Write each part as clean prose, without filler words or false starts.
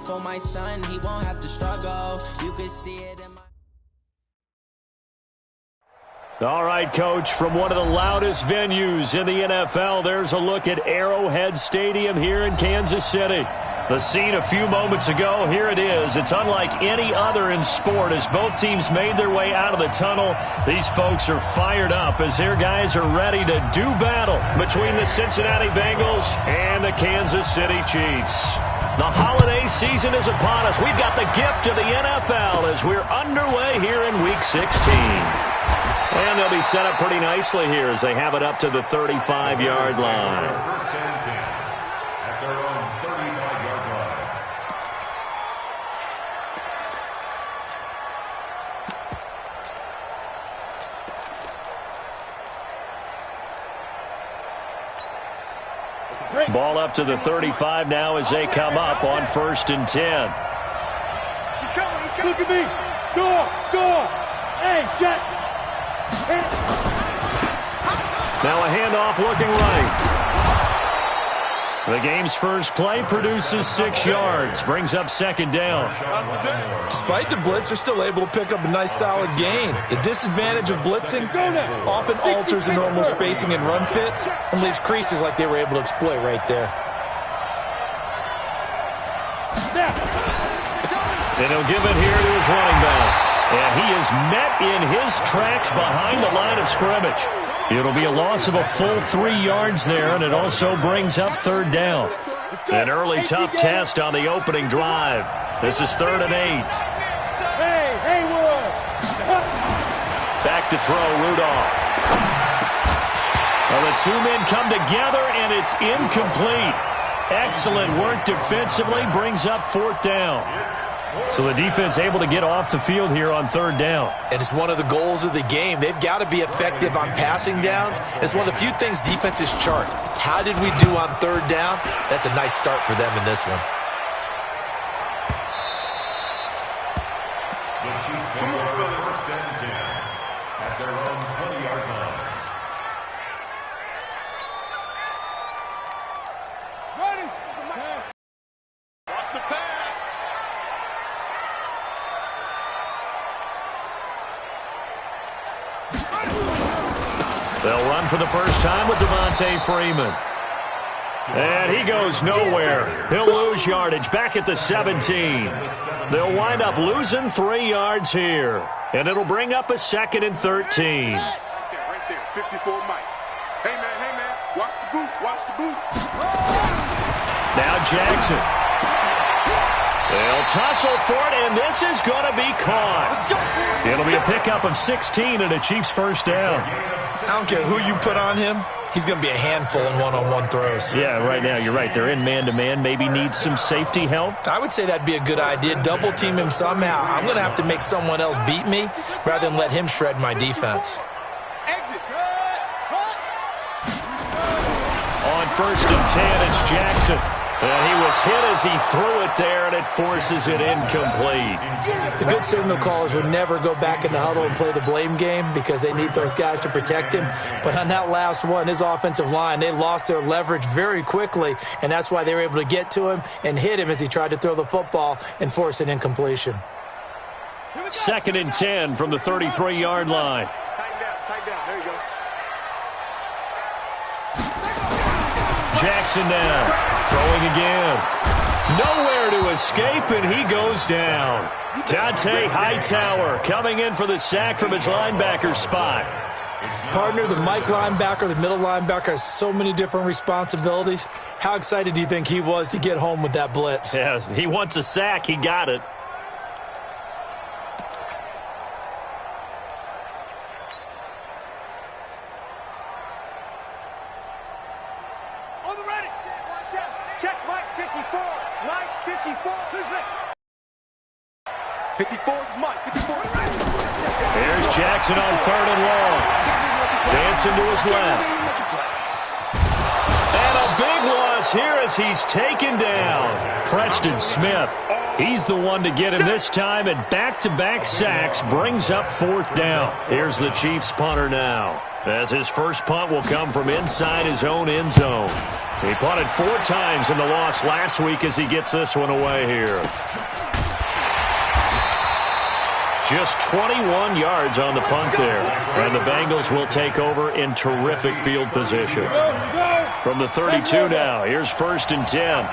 For my son, he won't have to struggle. You can see it in my... All right, Coach, from one of the loudest venues in the NFL, there's a look at Arrowhead Stadium here in Kansas City. The scene a few moments ago, here it is. It's unlike any other in sport as both teams made their way out of the tunnel. These folks are fired up as their guys are ready to do battle between the Cincinnati Bengals and the Kansas City Chiefs. The holiday season is upon us. We've got the gift of the NFL as we're underway here in Week 16. And they'll be set up pretty nicely here as they have it up to the 35-yard line. First and 10 at their own 35-yard line. Ball up to the 35 now as they come up on 1st and 10. He's coming. Look at me. Go. Hey, Jack. Now a handoff looking right. The game's first play produces 6 yards, brings up 2nd down. Despite the blitz, they're still able to pick up a nice solid gain. The disadvantage of blitzing often alters the normal spacing and run fits and leaves creases like they were able to exploit right there. And he'll give it here to his running back. And he is met in his tracks behind the line of scrimmage. It'll be a loss of a full 3 yards there, and it also brings up 3rd down. An early tough test on the opening drive. This is 3rd and 8. Back to throw, Rudolph. Well, the two men come together, and it's incomplete. Excellent work defensively, brings up 4th down. So the defense able to get off the field here on 3rd down. And it's one of the goals of the game. They've got to be effective on passing downs. It's one of the few things defenses chart. How did we do on 3rd down? That's a nice start for them in this one. The Chiefs pick up first and 10 at their own 20-yard line. Ready. Watch the pass. They'll run for the first time with Devontae Freeman. And he goes nowhere. He'll lose yardage back at the 17. They'll wind up losing 3 yards here. And it'll bring up a 2nd and 13. Right there, 54 Mike. Hey, man, watch the boot. Now Jackson. They'll tussle for it, and this is going to be caught. It'll be a pickup of 16 and a Chiefs first down. I don't care who you put on him. He's going to be a handful in one-on-one throws. Yeah, right now, you're right. They're in man-to-man. Maybe need some safety help. I would say that'd be a good idea. Double team him somehow. I'm going to have to make someone else beat me rather than let him shred my defense. On 1st and 10, it's Jackson. And he was hit as he threw it there, and it forces it incomplete. The good signal callers would never go back in the huddle and play the blame game because they need those guys to protect him. But on that last one, his offensive line, they lost their leverage very quickly, and that's why they were able to get to him and hit him as he tried to throw the football and force an incompletion. 2nd and 10 from the 33-yard line. Tighten down. There you go. Jackson now. Throwing again. Nowhere to escape, and he goes down. Dante Hightower coming in for the sack from his linebacker spot. Partner, the Mike linebacker, the middle linebacker has so many different responsibilities. How excited do you think he was to get home with that blitz? Yeah, he wants a sack. He got it. Check Mike 54. Mike 54. 54 Mike 54. Here's Jackson on 3rd and long. Dancing to his left. And a big loss here as he's taken down. Preston Smith. He's the one to get him this time, and back-to-back sacks brings up 4th down. Here's the Chiefs punter now, as his first punt will come from inside his own end zone. He punted 4 times in the loss last week as he gets this one away here. Just 21 yards on the punt there. And the Bengals will take over in terrific field position. From the 32 now, here's 1st and 10.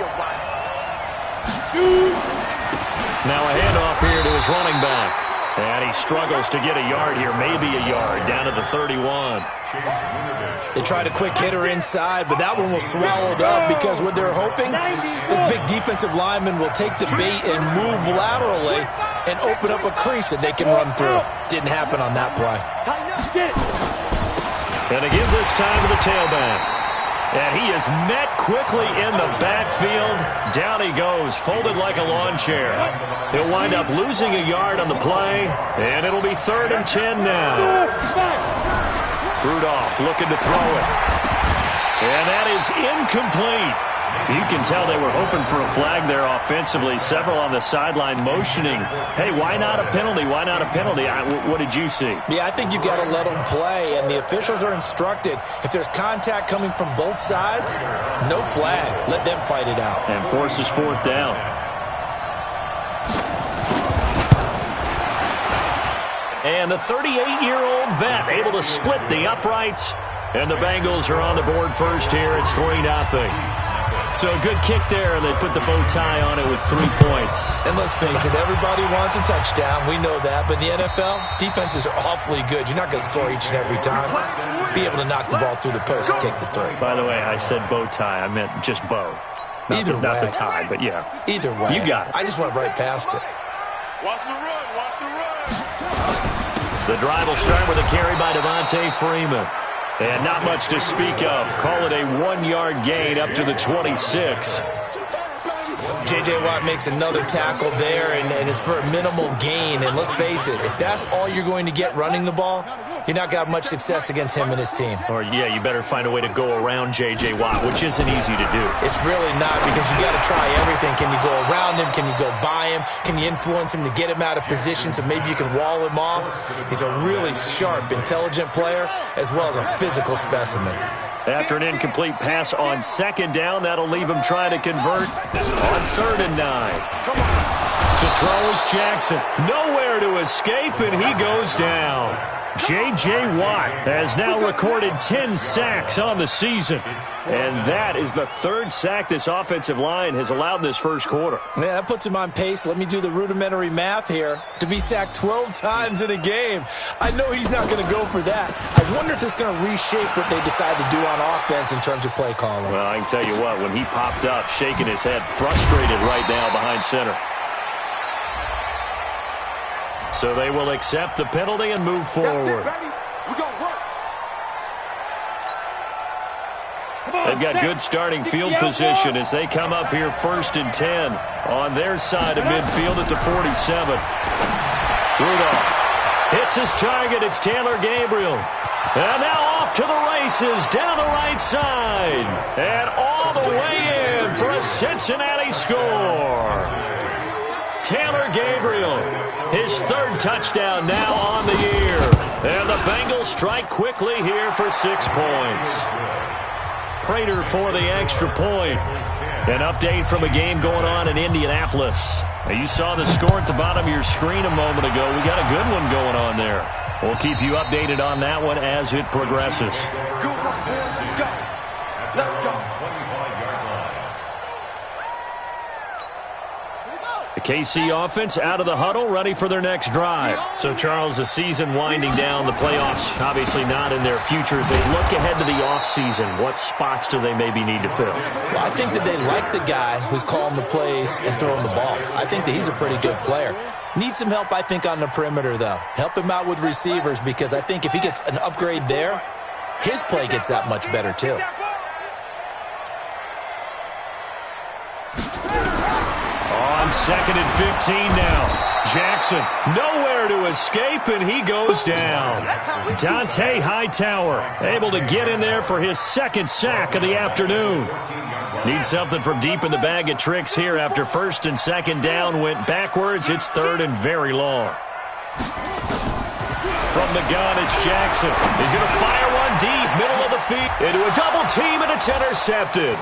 Now a handoff here to his running back. And he struggles to get a yard here, maybe a yard, down to the 31. They tried a quick hitter inside, but that one was swallowed up because what they're hoping, this big defensive lineman will take the bait and move laterally and open up a crease that they can run through. Didn't happen on that play. And they give this time to the tailback. And he is met quickly in the backfield. Down he goes, folded like a lawn chair. He'll wind up losing a yard on the play, and it'll be 3rd and 10 now. Rudolph looking to throw it. And that is incomplete. You can tell they were hoping for a flag there offensively. Several on the sideline motioning. Hey, why not a penalty? Why not a penalty? What did you see? Yeah, I think you've got to let them play, and the officials are instructed. If there's contact coming from both sides, no flag. Let them fight it out. And forces 4th down. And the 38-year-old vet able to split the uprights. And the Bengals are on the board first here. It's 3-0. So a good kick there, and they put the bow tie on it with 3 points. And let's face it, everybody wants a touchdown. We know that. But in the NFL, defenses are awfully good. You're not going to score each and every time. Be able to knock the ball through the post and take the 3. By the way, I said bow tie. I meant just bow. Not the tie, but yeah. Either way. You got it. I just went right past it. Watch the run. Watch the run. The drive will start with a carry by Devontae Freeman. And not much to speak of. Call it a 1-yard gain up to the 26. J.J. Watt makes another tackle there, and it's for a minimal gain. And let's face it, if that's all you're going to get running the ball, you're not going to have much success against him and his team. Or, yeah, you better find a way to go around J.J. Watt, which isn't easy to do. It's really not, because you got to try everything. Can you go around him? Can you go by him? Can you influence him to get him out of position so maybe you can wall him off? He's a really sharp, intelligent player, as well as a physical specimen. After an incomplete pass on 2nd down, that'll leave him trying to convert on 3rd and 9. To throw is Jackson. Nowhere to escape, and he goes down. J.J. Watt has now recorded 10 sacks on the season. And that is the 3rd sack this offensive line has allowed in this first quarter. Yeah, that puts him on pace. Let me do the rudimentary math here. To be sacked 12 times in a game. I know he's not going to go for that. I wonder if it's going to reshape what they decide to do on offense in terms of play calling. Well, I can tell you what, when he popped up, shaking his head, frustrated right now behind center. So they will accept the penalty and move forward. They've got good starting field position as they come up here 1st and 10 on their side of midfield at the 47. Rudolph hits his target. It's Taylor Gabriel. And now off to the races down the right side. And all the way in for a Cincinnati score. Taylor Gabriel, his 3rd touchdown now on the year. And the Bengals strike quickly here for 6 points. Prater for the extra point. An update from a game going on in Indianapolis. Now, you saw the score at the bottom of your screen a moment ago. We got a good one going on there. We'll keep you updated on that one as it progresses. Let's go. The KC offense out of the huddle, ready for their next drive. So, Charles, the season winding down, the playoffs obviously not in their future. As they look ahead to the offseason, what spots do they maybe need to fill? Well, I think that they like the guy who's calling the plays and throwing the ball. I think that he's a pretty good player. Needs some help, I think, on the perimeter, though. Help him out with receivers, because I think if he gets an upgrade there, his play gets that much better, too. On 2nd and 15 now. Jackson, nowhere to escape, and he goes down. Dante Hightower able to get in there for his 2nd sack of the afternoon. Needs something from deep in the bag of tricks here after 1st and 2nd down went backwards. It's 3rd and very long. from the gun. It's Jackson. He's going to fire one deep, middle of the field, into a double team, and it's intercepted.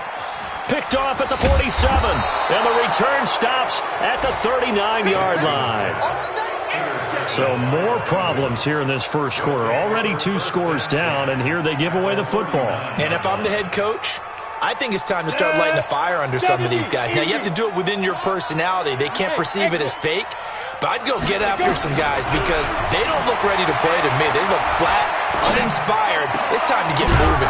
Picked off at the 47, and the return stops at the 39-yard line. So more problems here in this first quarter. Already 2 scores down, and here they give away the football. And if I'm the head coach, I think it's time to start lighting a fire under some of these guys. Now, you have to do it within your personality. They can't perceive it as fake, but I'd go get after some guys because they don't look ready to play to me. They look flat, uninspired. It's time to get moving.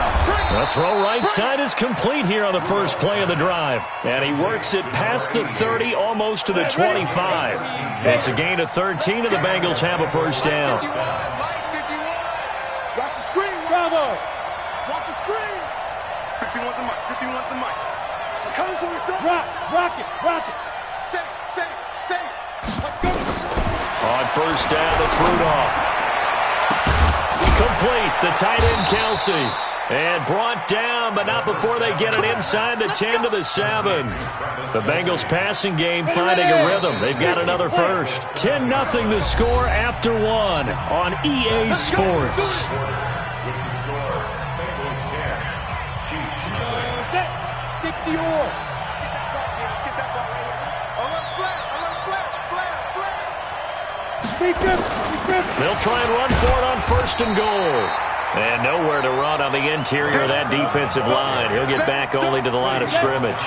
The throw right side is complete here on the first play of the drive. And he works it past the 30, almost to the 25. It's a gain of 13, and the Bengals have a first down. Watch the screen, Bravo. Watch the screen. 50 wants the mic. 50 wants the mic. Coming to us, son. Rock it. Say it. Let's go. On first down, it's Rudolph. Complete, the tight end, Kelsey. And brought down, but not before they get it inside the 10 to the 7. The Bengals passing game finding a rhythm. They've got another first. 10-0 the score after 1 on EA Sports. They'll try and run for it on first and goal. And nowhere to run on the interior of that defensive line. He'll get back only to the line of scrimmage.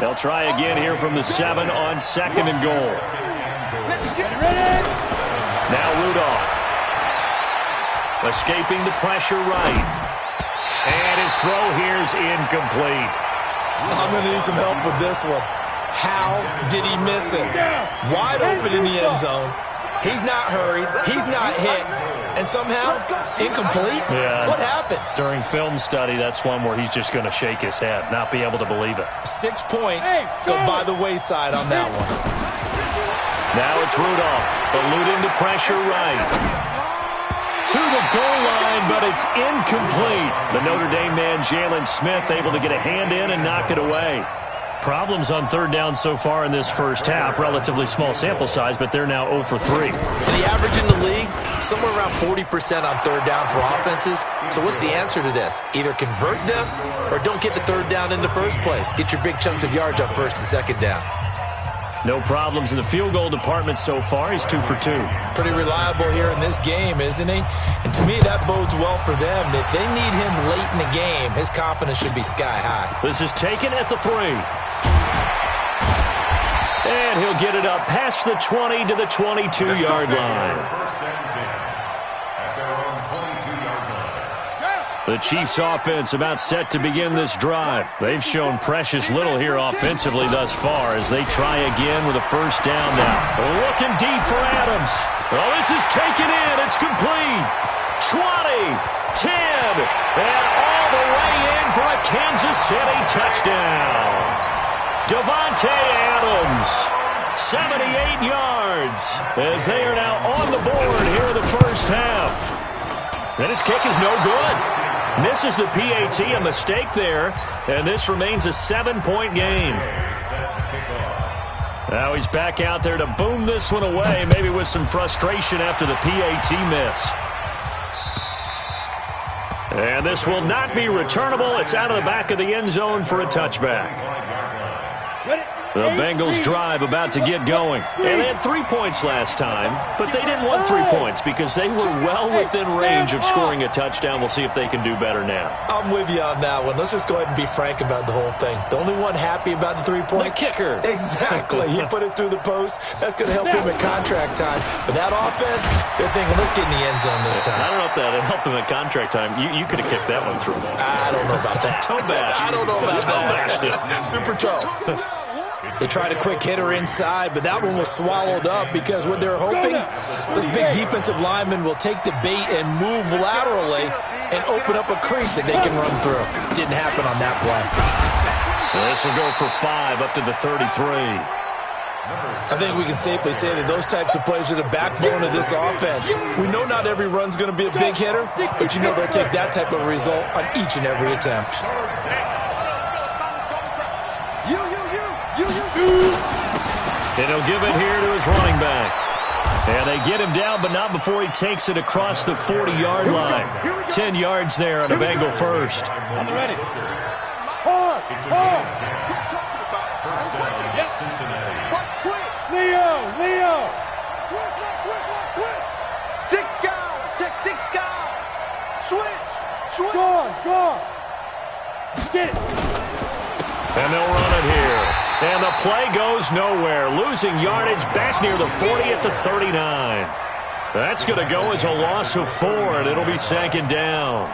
They'll try again here from the 7 on second and goal. Now Rudolph. Escaping the pressure right. And his throw here's incomplete. I'm going to need some help with this one. How did he miss it? Wide open in the end zone. He's not hurried. He's not hit. And somehow, incomplete? Yeah. What happened? During film study, that's one where he's just going to shake his head, not be able to believe it. 6 points go by the wayside on that one. Now it's Rudolph, eluding the pressure right. To the goal line, but it's incomplete. The Notre Dame man, Jalen Smith, able to get a hand in and knock it away. Problems on third down so far in this first half. Relatively small sample size, but they're now 0 for 3. The average in the league, somewhere around 40% on third down for offenses. So what's the answer to this? Either convert them or don't get the third down in the first place. Get your big chunks of yards on first and second down. No problems in the field goal department so far. He's 2 for 2. Pretty reliable here in this game, isn't he? And to me, that bodes well for them. If they need him late in the game, his confidence should be sky high. This is taken at the 3. And he'll get it up past the 20 to the 22-yard line. The Chiefs offense about set to begin this drive. They've shown precious little here offensively thus far as they try again with a first down now. Looking deep for Adams. Oh, this is taken in. It's complete. 20, 10, and all the way in for a Kansas City touchdown. Devontae Adams, 78 yards, as they are now on the board here in the first half. And his kick is no good. Misses the PAT, a mistake there, and this remains a 7-point game. Now he's back out there to boom this one away, maybe with some frustration after the PAT miss. And this will not be returnable. It's out of the back of the end zone for a touchback. The Bengals drive about to get going. And they had 3 points last time, but they didn't want 3 points because they were well within range of scoring a touchdown. We'll see if they can do better now. I'm with you on that one. Let's just go ahead and be frank about the whole thing. The only one happy about the 3-point? The kicker. Exactly. He put it through the post. That's going to help him at contract time. But that offense, they're thinking, let's get in the end zone this time. I don't know if that helped him at contract time. You could have kicked that one through. I don't know about that. Toe bash. I don't know about that. Super toe. They tried a quick hitter inside, but that one was swallowed up because what they're hoping, those big defensive linemen will take the bait and move laterally and open up a crease that they can run through. Didn't happen on that play. This will go for 5 up to the 33. I think we can safely say that those types of plays are the backbone of this offense. We know not every run's going to be a big hitter, but you know they'll take that type of result on each and every attempt. And he'll give it here to his running back. And they get him down, but not before he takes it across the 40-yard line. 10 yards there on a Bengal first. On the ready. Hard. First down, Cincinnati. Leo. Switch. 6 guard. Check 6 guard. Switch. Guard. Get it. And they'll run it here. And the play goes nowhere. Losing yardage back near the 40 at the 39. That's going to go as a loss of 4, and it'll be second down.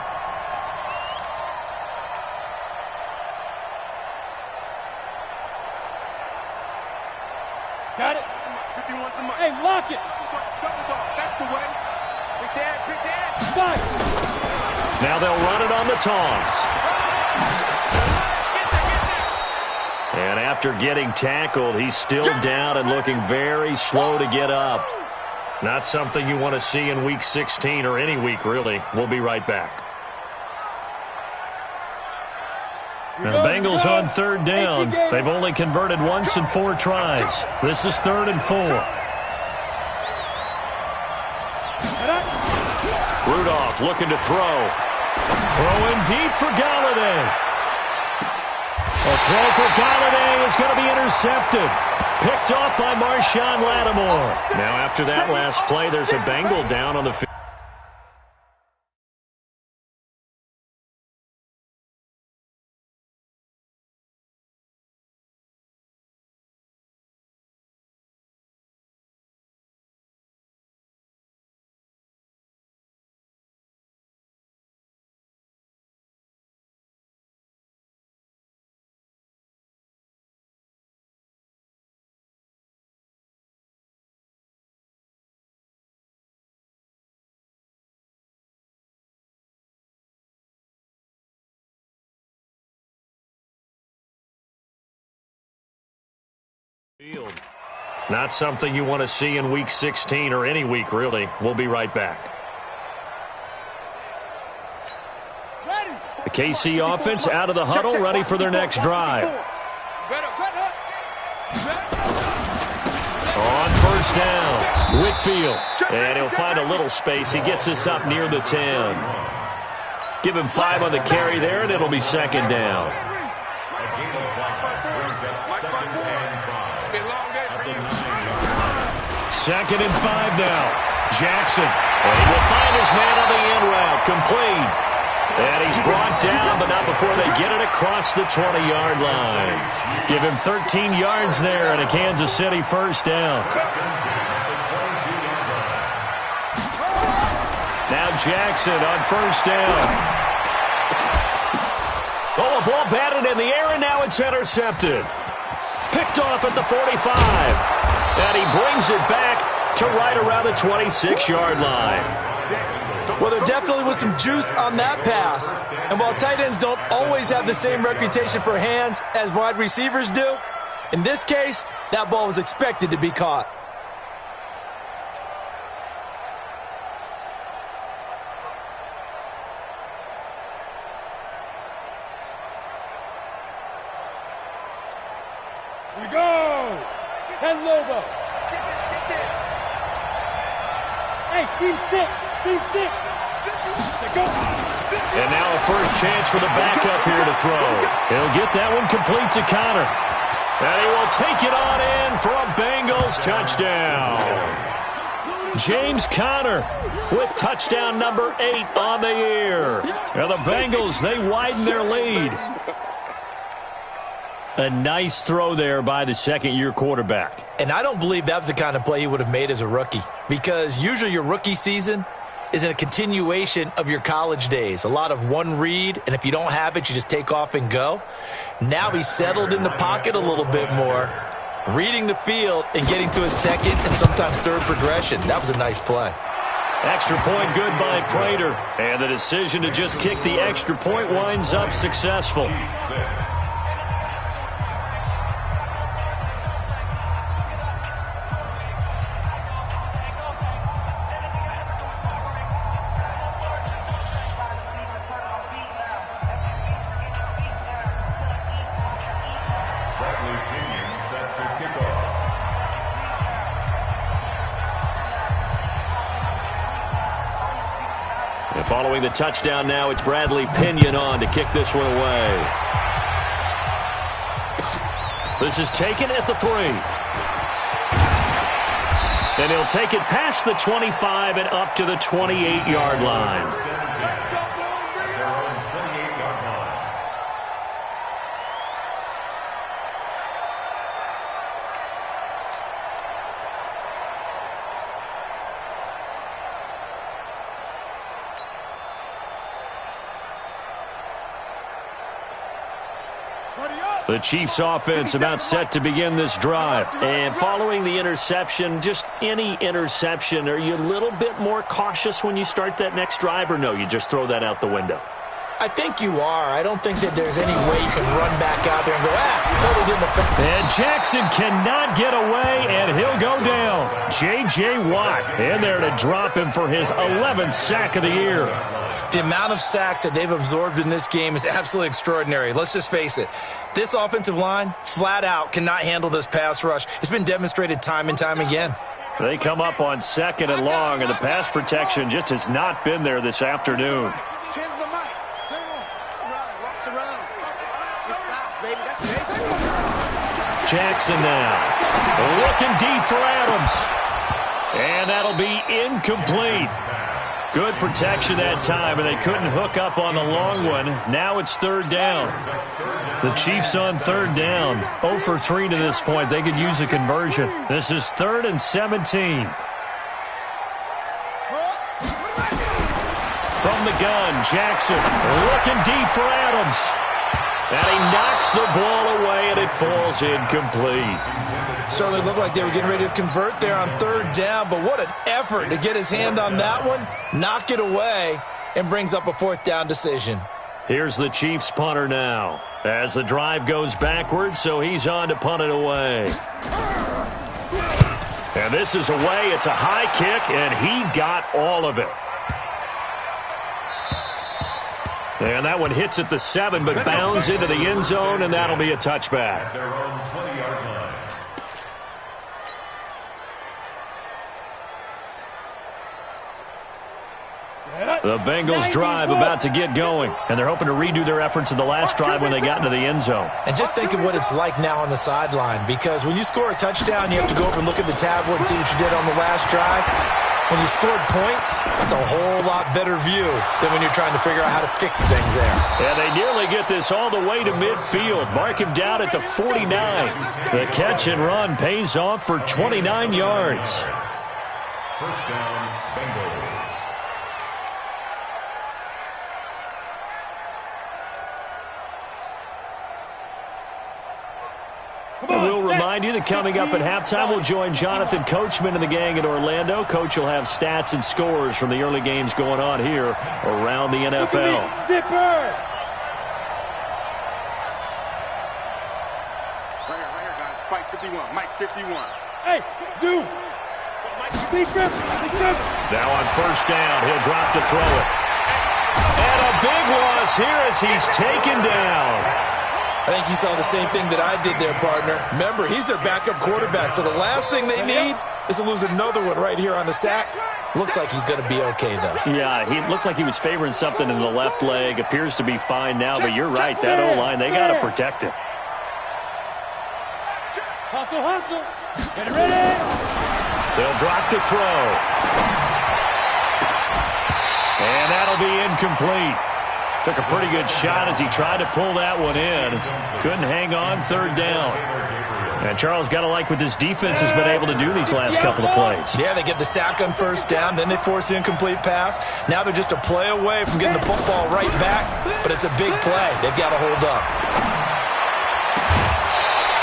Got it. 51 to Mike. Hey, lock it. That's the way. Big Dad. Fight. Now they'll run it on the toss. And after getting tackled, he's still down and looking very slow to get up. Not something you want to see in Week 16 or any week, really. We'll be right back. Now, the Bengals on third down. They've only converted once in 4 tries. This is 3rd and 4. Rudolph looking to throw. Throwing deep for Galladay. A throw for Galladay is going to be intercepted. Picked off by Marshawn Lattimore. Now after that last play, there's a Bengal down on the field. Not something you want to see in Week 16 or any week, really. We'll be right back. The KC offense out of the huddle, ready for their next drive. On first down, Whitfield. And he'll find a little space. He gets us up near the 10. Give him 5 on the carry there, and it'll be second down. Second and 5 now. Jackson. And he will find his man on the end route. Complete. And he's brought down, but not before they get it across the 20-yard line. Give him 13 yards there and a Kansas City first down. Now Jackson on first down. Oh, a ball batted in the air, and now it's intercepted. Picked off at the 45. And he brings it back to right around the 26-yard line. Well, there definitely was some juice on that pass. And while tight ends don't always have the same reputation for hands as wide receivers do, in this case, that ball was expected to be caught. Here we go. 10 Lobo. Hey, team 6. Go. And now a first chance for the backup here to throw. He'll get that one complete to Connor. And he will take it on in for a Bengals touchdown. James Conner with touchdown number 8 on the year. And the Bengals, they widen their lead. A nice throw there by the second-year quarterback. And I don't believe that was the kind of play he would have made as a rookie, because usually your rookie season is a continuation of your college days. A lot of one read, and if you don't have it, you just take off and go. Now he's settled in the pocket a little bit more, reading the field and getting to a second and sometimes third progression. That was a nice play. Extra point good by Prater. And the decision to just kick the extra point winds up successful. And following the touchdown now, it's Bradley Pinion on to kick this one away. This is taken at the 3. And he'll take it past the 25 and up to the 28-yard line. The Chiefs offense about set to begin this drive. And following the interception, just any interception, are you a little bit more cautious when you start that next drive, or no, you just throw that out the window? I think you are. I don't think that there's any way you can run back out there and go, totally didn't affect. And Jackson cannot get away, and he'll go down. J.J. Watt in there to drop him for his 11th sack of the year. The amount of sacks that they've absorbed in this game is absolutely extraordinary. Let's just face it. This offensive line, flat out, cannot handle this pass rush. It's been demonstrated time and time again. They come up on 2nd and long, and the pass protection just has not been there this afternoon. Jackson now. Looking deep for Adams. And that'll be incomplete. Good protection that time, and they couldn't hook up on the long one. Now it's 3rd down. The Chiefs on 3rd down. 0 for 3 to this point. They could use a conversion. This is 3rd and 17. From the gun, Jackson looking deep for Adams. And he knocks the ball away, and it falls incomplete. Certainly looked like they were getting ready to convert there on 3rd down, but what an effort to get his hand on that one, knock it away, and brings up a 4th down decision. Here's the Chiefs punter now as the drive goes backwards, so he's on to punt it away. And this is away. It's a high kick, and he got all of it. And that one hits at the 7, but bounds into the end zone, and that'll be a touchback. Their own 20-yard line. The Bengals drive about to get going, and they're hoping to redo their efforts in the last drive when they got into the end zone. And just think of what it's like now on the sideline, because when you score a touchdown, you have to go over and look at the tablet and see what you did on the last drive. When you scored points, it's a whole lot better view than when you're trying to figure out how to fix things there. And they nearly get this all the way to midfield. Mark him down at the 49. The catch and run pays off for 29 yards. 1st down, Bengals. We'll remind you that coming up at halftime, we'll join Jonathan Coachman and the gang in Orlando. Coach will have stats and scores from the early games going on here around the NFL. Zipper! Right here, guys. Fight 51. Mike 51. Hey, Zoo! Now on 1st down, he'll drop to throw it. And a big loss here as he's taken down. I think you saw the same thing that I did there, partner. Remember, he's their backup quarterback, so the last thing they need is to lose another one right here on the sack. Looks like he's going to be okay, though. Yeah, he looked like he was favoring something in the left leg. Appears to be fine now, but you're right. That O-line, they got to protect him. Hustle. Get ready. They'll drop to throw. And that'll be incomplete. Took a pretty good shot as he tried to pull that one in. Couldn't hang on 3rd down. And Charles, got to like what this defense has been able to do these last couple of plays. Yeah, they get the sack on 1st down, then they force the incomplete pass. Now they're just a play away from getting the football right back, but it's a big play. They've got to hold up.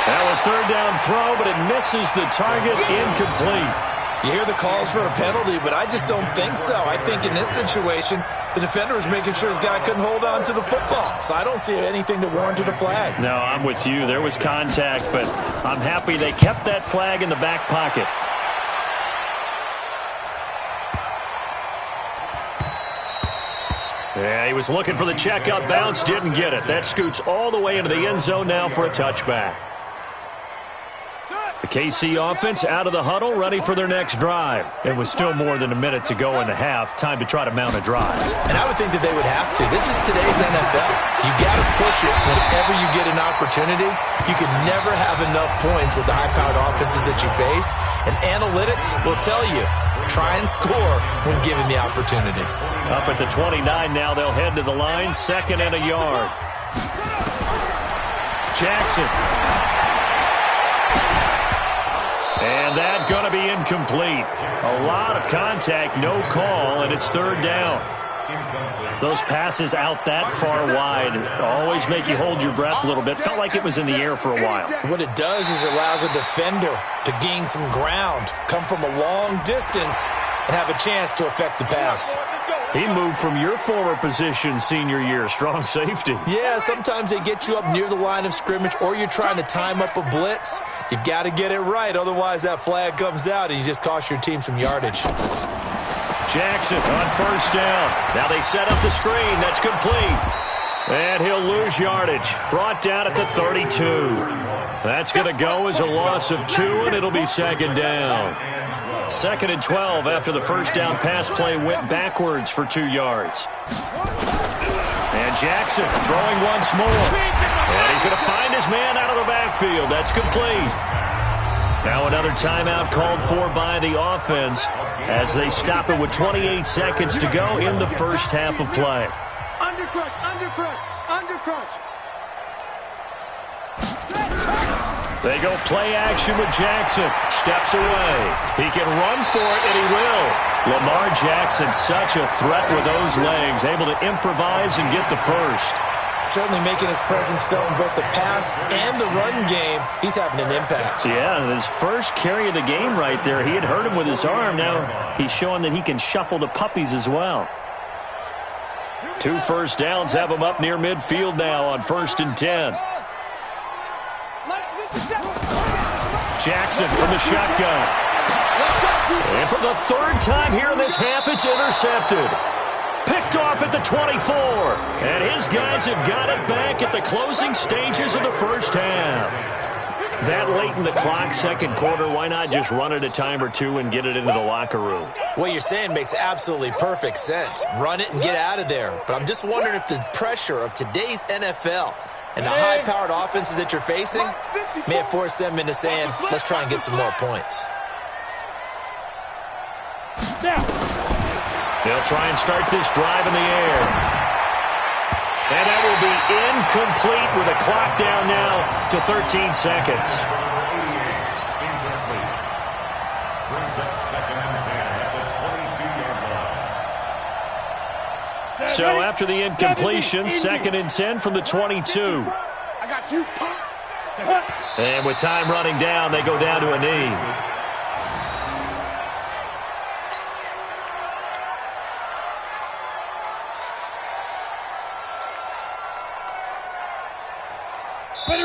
Now a 3rd down throw, but it misses the target, incomplete. You hear the calls for a penalty, but I just don't think so. I think in this situation, the defender was making sure his guy couldn't hold on to the football. So I don't see anything to warrant a flag. No, I'm with you. There was contact, but I'm happy they kept that flag in the back pocket. Yeah, he was looking for the checkup bounce, didn't get it. That scoots all the way into the end zone now for a touchback. The KC offense out of the huddle, ready for their next drive. It was still more than a minute to go in the half. Time to try to mount a drive. And I would think that they would have to. This is today's NFL. You got to push it whenever you get an opportunity. You can never have enough points with the high-powered offenses that you face. And analytics will tell you, try and score when given the opportunity. Up at the 29 now, they'll head to the line, 2nd and a yard. Jackson. And that's going to be incomplete. A lot of contact, no call, and it's 3rd down. Those passes out that far wide always make you hold your breath a little bit. Felt like it was in the air for a while. What it does is it allows a defender to gain some ground, come from a long distance, and have a chance to affect the pass. He moved from your former position senior year, strong safety. Yeah, sometimes they get you up near the line of scrimmage or you're trying to time up a blitz. You've got to get it right, otherwise that flag comes out and you just cost your team some yardage. Jackson on 1st down. Now they set up the screen. That's complete. And he'll lose yardage. Brought down at the 32. That's going to go as a loss of 2, and it'll be 2nd down. 2nd and 12 after the 1st down pass play went backwards for 2 yards. And Jackson throwing once more. And he's going to find his man out of the backfield. That's complete. Now another timeout called for by the offense as they stop it with 28 seconds to go in the 1st half of play. Undercrunch, undercrunch, undercrunch. They go play action with Jackson. Steps away. He can run for it, and he will. Lamar Jackson, such a threat with those legs, able to improvise and get the first. Certainly making his presence felt in both the pass and the run game. He's having an impact. Yeah, his first carry of the game right there. He had hurt him with his arm. Now he's showing that he can shuffle the puppies as well. 2 first downs have him up near midfield now on 1st and 10. Jackson from the shotgun. And for the 3rd time here in this half, it's intercepted. Picked off at the 24. And his guys have got it back at the closing stages of the 1st half. That late in the clock, 2nd quarter, why not just run it a time or 2 and get it into the locker room? What you're saying makes absolutely perfect sense. Run it and get out of there. But I'm just wondering if the pressure of today's NFL and the high-powered offenses that you're facing may have forced them into saying, let's try and get some more points. They'll try and start this drive in the air. And that will be incomplete with a clock down now to 13 seconds. Brings up 2nd and 10 at the 22-yard line. So after the incompletion, 2nd and 10 from the 22. I got you. And with time running down, they go down to a knee.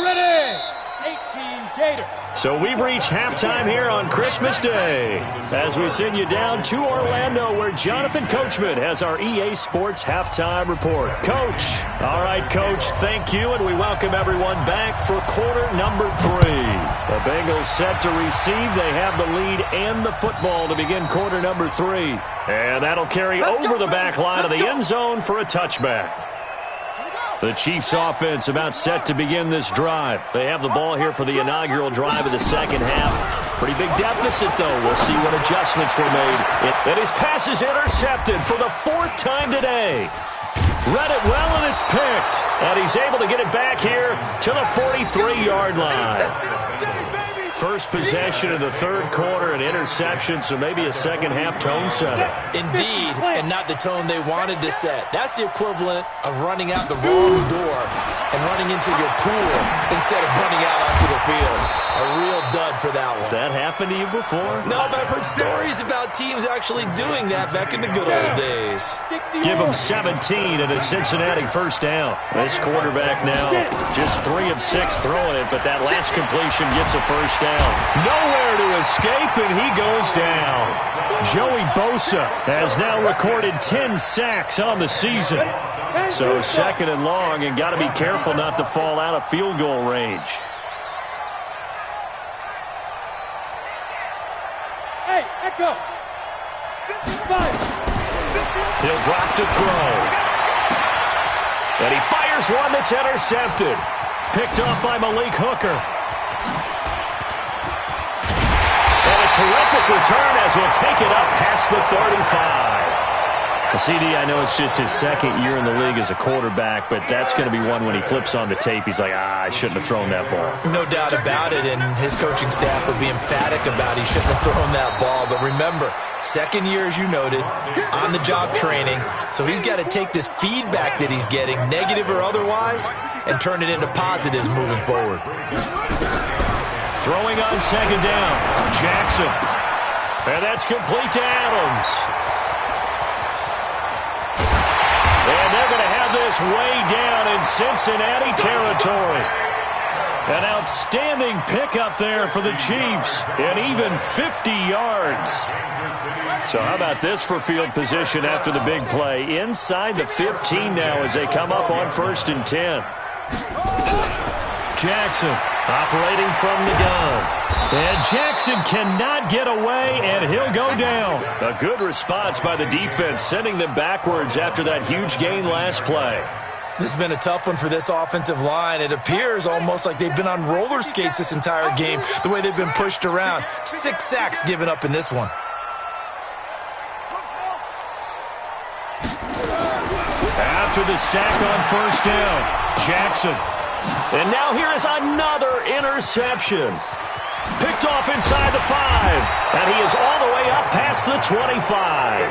Ready. 18 Gator. So we've reached halftime here on Christmas Day as we send you down to Orlando where Jonathan Coachman has our EA Sports Halftime Report. Coach. All right, Coach, thank you, and we welcome everyone back for quarter number 3. The Bengals set to receive. They have the lead and the football to begin quarter number 3. And that'll carry over the back line of the end zone for a touchback. The Chiefs offense about set to begin this drive. They have the ball here for the inaugural drive of the 2nd half. Pretty big deficit, though. We'll see what adjustments were made. And his pass is intercepted for the 4th time today. Read it well, and it's picked. And he's able to get it back here to the 43-yard line. First possession of the 3rd quarter, an interception, so maybe a 2nd half tone setter. Indeed, and not the tone they wanted to set. That's the equivalent of running out the wrong door and running into your pool instead of running out onto the field. A real dud for that one. Has that happened to you before? No, but I've heard stories about teams actually doing that back in the good old days. Give them 17 and a Cincinnati 1st down. This quarterback now just 3 of 6 throwing it, but that last completion gets a 1st down. Nowhere to escape, and he goes down. Joey Bosa has now recorded 10 sacks on the season. So 2nd and long, and got to be careful not to fall out of field goal range. Hey, Echo. He'll drop to throw. And he fires one that's intercepted. Picked off by Malik Hooker. And a terrific return as he'll take it up past the 35. CD, I know it's just his second year in the league as a quarterback, but that's going to be one when he flips on the tape. He's like, I shouldn't have thrown that ball. No doubt about it, and his coaching staff would be emphatic about he shouldn't have thrown that ball. But remember, second year, as you noted, on-the-job training, so he's got to take this feedback that he's getting, negative or otherwise, and turn it into positives moving forward. Throwing on second down, Jackson. And that's complete to Adams. And they're going to have this way down in Cincinnati territory. An outstanding pickup there for the Chiefs. And even 50 yards. So how about this for field position after the big play? Inside the 15 now as they come up on 1st and 10. Jackson operating from the gun. And Jackson cannot get away, and he'll go down. A good response by the defense, sending them backwards after that huge gain last play. This has been a tough one for this offensive line. It appears almost like they've been on roller skates this entire game, the way they've been pushed around. 6 sacks given up in this one. After the sack on 1st down, Jackson. And now here is another interception. Picked off inside the 5. And he is all the way up past the 25.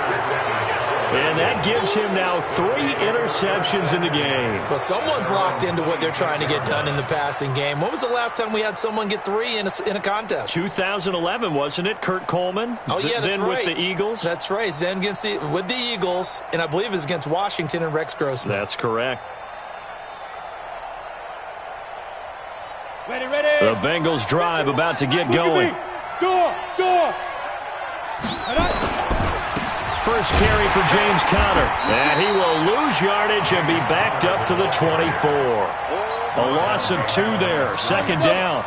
And that gives him now 3 interceptions in the game. Well, someone's locked into what they're trying to get done in the passing game. When was the last time we had someone get 3 in a contest? 2011, wasn't it? Kurt Coleman? Oh, yeah, that's then right. With the Eagles? That's right. Then with the Eagles, and I believe it was against Washington and Rex Grossman. That's correct. Ready, ready. The Bengals drive about to get going. Door. First carry for James Conner. And he will lose yardage and be backed up to the 24. A loss of 2 there. 2nd down.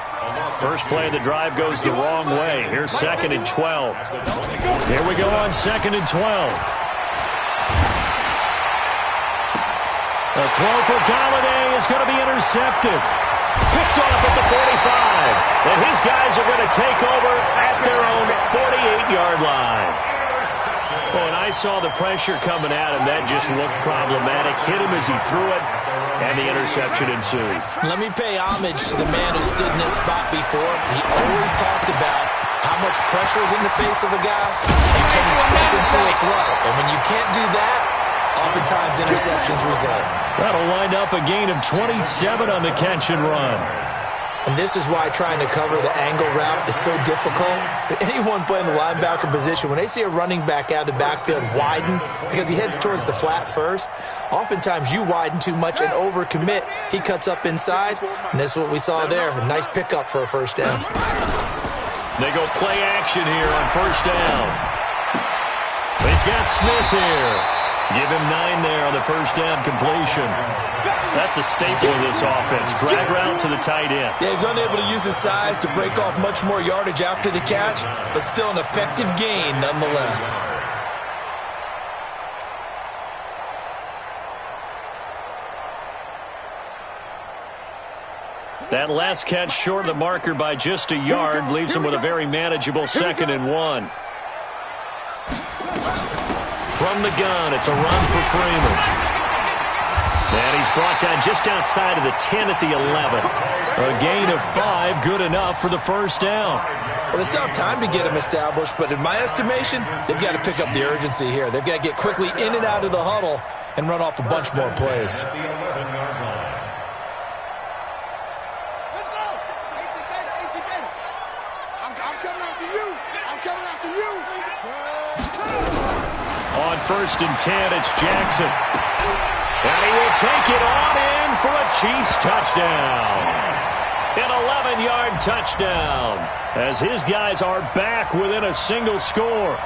First play of the drive goes the wrong way. Here's 2nd and 12. Here we go on 2nd and 12. The throw for Galladay is going to be intercepted. Picked off at the 45. And his guys are going to take over at their own 48-yard line. Well, when I saw the pressure coming at him, that just looked problematic. Hit him as he threw it, and the interception ensued. Let me pay homage to the man who stood in this spot before. He always talked about how much pressure is in the face of a guy, and can he step into a throw. And when you can't do that, oftentimes interceptions result. That'll wind up a gain of 27 on the catch and run. And this is why trying to cover the angle route is so difficult. Anyone playing the linebacker position, when they see a running back out of the backfield widen because he heads towards the flat first, oftentimes you widen too much and overcommit. He cuts up inside, and this is what we saw there. A nice pickup for a 1st down. They go play action here on 1st down. He's got Smith here. Give him 9 there on the 1st down completion. That's a staple of this offense. Drag route to the tight end. Yeah, he's unable to use his size to break off much more yardage after the catch, but still an effective gain nonetheless. That last catch short of the marker by just a yard leaves him with a very manageable 2nd and 1. From the gun, it's a run for Freeman. And he's brought down just outside of the 10 at the 11. A gain of 5, good enough for the 1st down. Well, they still have time to get him established, but in my estimation, they've got to pick up the urgency here. They've got to get quickly in and out of the huddle and run off a bunch more plays. Let's go. 18 data. I'm coming after you. On 1st and 10, it's Jackson. And he will take it on in for a Chiefs touchdown. An 11-yard touchdown as his guys are back within a single score.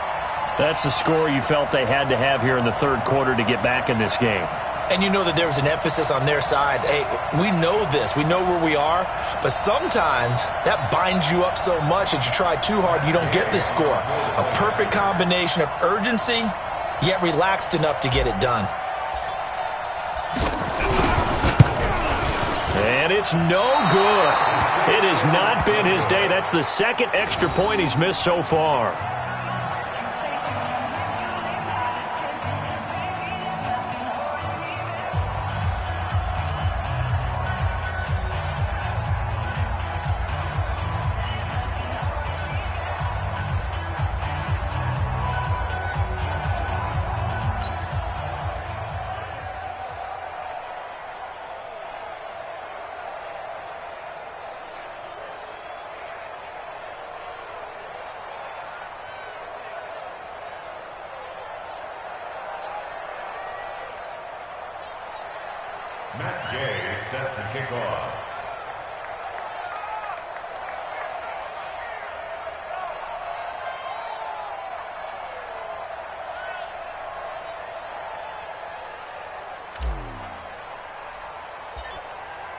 That's a score you felt they had to have here in the 3rd quarter to get back in this game. And you know that there's an emphasis on their side. Hey, we know this. We know where we are. But sometimes that binds you up so much that you try too hard, you don't get this score. A perfect combination of urgency, yet relaxed enough to get it done. And it's no good. It has not been his day. That's the second extra point he's missed so far. Matt Gay is set to kick off.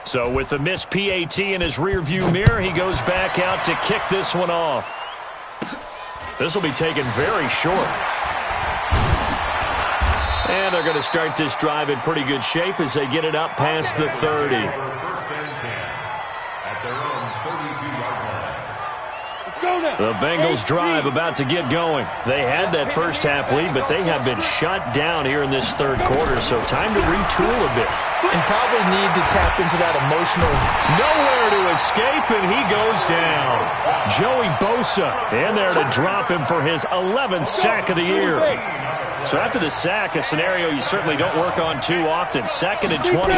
So with the missed PAT in his rearview mirror, he goes back out to kick this one off. This will be taken very short. And they're going to start this drive in pretty good shape as they get it up past the 30. First and 10 at their own 32-yard line. Let's go now. The Bengals drive about to get going. They had that first half lead, but they have been shut down here in this third quarter, so time to retool a bit. And probably need to tap into that emotional. Nowhere to escape, and he goes down. Joey Bosa in there to drop him for his 11th sack of the year. So after the sack, a scenario you certainly don't work on too often. 2nd and 24. He'll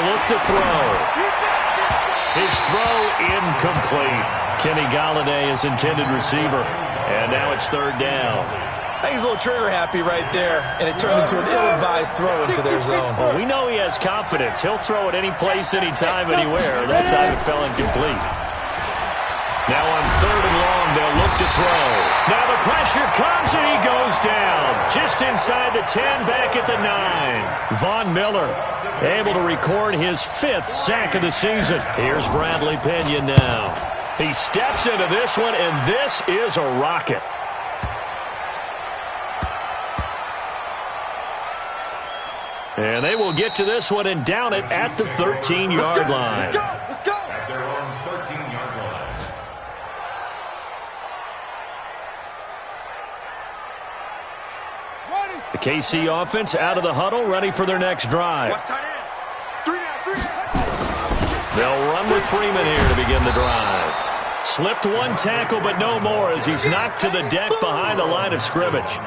look to throw. His throw incomplete. Kenny Golladay is intended receiver. And now it's 3rd down. I think he's a little trigger happy right there, and it turned into an ill-advised throw into their zone. Well, we know he has confidence. He'll throw it any place, anytime, anywhere. That time it fell incomplete. Now on 3rd and long, they'll look to throw. Now the pressure comes, and he goes down. Just inside the 10, back at the 9. Von Miller able to record his 5th sack of the season. Here's Bradley Pinion now. He steps into this one, and this is a rocket. And they will get to this one and down it at the 13-yard line. Let's go. Let's go. At their own 13-yard line. Ready. The KC offense out of the huddle, ready for their next drive. Watch tight end. 3 down. They'll run with Freeman here to begin the drive. Slipped one tackle, but no more as he's knocked to the deck behind the line of scrimmage.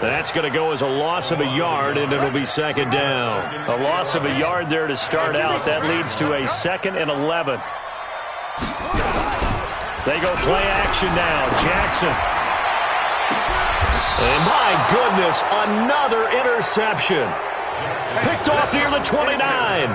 That's going to go as a loss of a yard, and it'll be 2nd down. A loss of a yard there to start out. That leads to a 2nd and 11. They go play action now. Jackson. And my goodness, another interception. Picked off near the 29.